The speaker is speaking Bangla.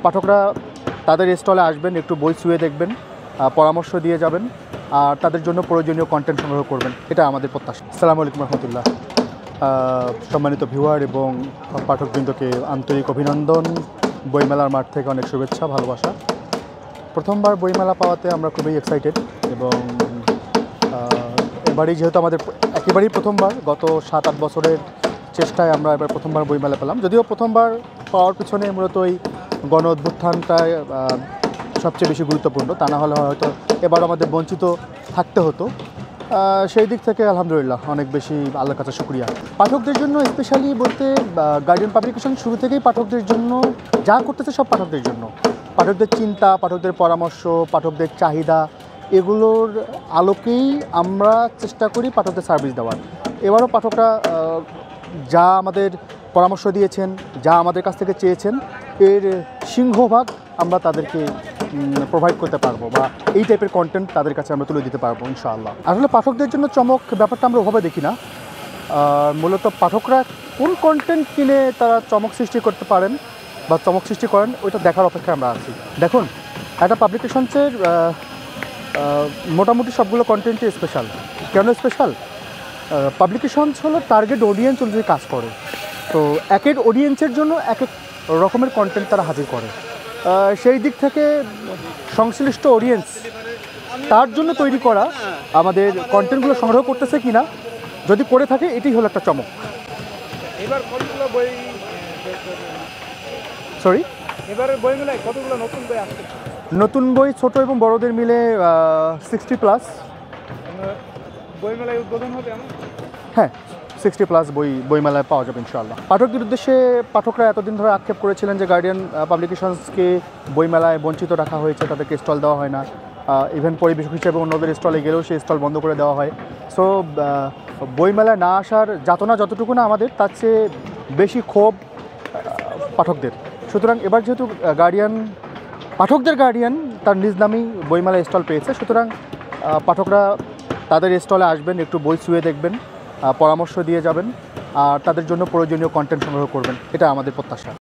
পাঠকরা তাদের স্টলে আসবেন, একটু বই ছুঁয়ে দেখবেন, পরামর্শ দিয়ে যাবেন, আর তাদের জন্য প্রয়োজনীয় কন্টেন্ট সংগ্রহ করবেন, এটা আমাদের প্রত্যাশা। আসসালামু আলাইকুম রহমতুল্লাহ। সম্মানিত ভিউয়ার এবং পাঠকবৃন্দকে আন্তরিক অভিনন্দন। বইমেলার মাঠ থেকে অনেক শুভেচ্ছা, ভালোবাসা। প্রথমবার বইমেলা পাওয়াতে আমরা খুবই এক্সাইটেড এবং এবারই যেহেতু আমাদের একেবারেই প্রথমবার, গত 7-8 বছরের চেষ্টায় আমরা এবার প্রথমবার বইমেলা পেলাম। যদিও প্রথমবার পাওয়ার পিছনে মূলত এই গণ অভ্যুত্থানটাই সবচেয়ে বেশি গুরুত্বপূর্ণ, তা না হলে হয়তো এবার আমাদের বঞ্চিত থাকতে হতো। সেই দিক থেকে আলহামদুলিল্লাহ অনেক বেশি আল্লাহর কাছে শুকরিয়া। পাঠকদের জন্য স্পেশালি বলতে গার্ডিয়ান পাবলিকেশন শুরু থেকেই পাঠকদের জন্য যা করতেছে সব পাঠকদের জন্য। পাঠকদের চিন্তা, পাঠকদের পরামর্শ, পাঠকদের চাহিদা, এগুলোর আলোকেই আমরা চেষ্টা করি পাঠকদের সার্ভিস দেওয়ার। এবারও পাঠকরা যা আমাদের পরামর্শ দিয়েছেন, যা আমাদের কাছ থেকে চেয়েছেন, এর সিংহভাগ আমরা তাদেরকে প্রোভাইড করতে পারবো, বা এই টাইপের কন্টেন্ট তাদের কাছে আমরা তুলে দিতে পারবো ইনশাআল্লাহ। আসলে পাঠকদের জন্য চমক ব্যাপারটা আমরা ওভাবে দেখি না। মূলত পাঠকরা কোন কন্টেন্ট কিনে তারা চমক সৃষ্টি করতে পারেন বা চমক সৃষ্টি করেন, ওইটা দেখার অপেক্ষায় আমরা আছি। দেখুন, একটা পাবলিকেশনসের মোটামুটি সবগুলো কন্টেন্টই স্পেশাল। কেন স্পেশাল? পাবলিকেশনস হলো টার্গেট অডিয়েন্স অনুযায়ী কাজ করে। তো এক এক অডিয়েন্সের জন্য এক এক রকমের কন্টেন্ট তারা হাজির করে। সেই দিক থেকে সংশ্লিষ্ট অডিয়েন্স তার জন্য তৈরি করা আমাদের কন্টেন্টগুলো সংগ্রহ করতেছে কিনা, যদি করে থাকে এটাই হলো একটা চমক। এবার কতগুলো বই সরি এবারের বই মেলায় কতগুলো নতুন বই আসছে? নতুন বই ছোট এবং বড়দের মিলে 60+। বই মেলায় উদ্বোধন হবে আমার? হ্যাঁ, 60+ বইমেলায় পাওয়া যাবে ইনশাআল্লাহ। পাঠকদের উদ্দেশ্যে পাঠকরা এতদিন ধরে আক্ষেপ করেছিলেন যে গার্ডিয়ান পাবলিকেশনসকে বইমেলায় বঞ্চিত রাখা হয়েছে, তাদেরকে স্টল দেওয়া হয় না। ইভেন পরিবেশক হিসেবে অন্যদের স্টলে গেলেও সেই স্টল বন্ধ করে দেওয়া হয়। সো বইমেলায় না আসার যাতনা যতটুকু না আমাদের, তার চেয়ে বেশি ক্ষোভ পাঠকদের। সুতরাং এবার যেহেতু পাঠকদের গার্ডিয়ান তার নিজ নামেই বইমেলায় স্টল পেয়েছে, সুতরাং পাঠকরা তাদের স্টলে আসবেন, একটু বই ছুঁয়ে দেখবেন, পরামর্শ দিয়ে যাবেন, আর তাদের জন্য প্রয়োজনীয় কন্টেন্ট সংগ্রহ করবেন, এটা আমাদের প্রত্যাশা।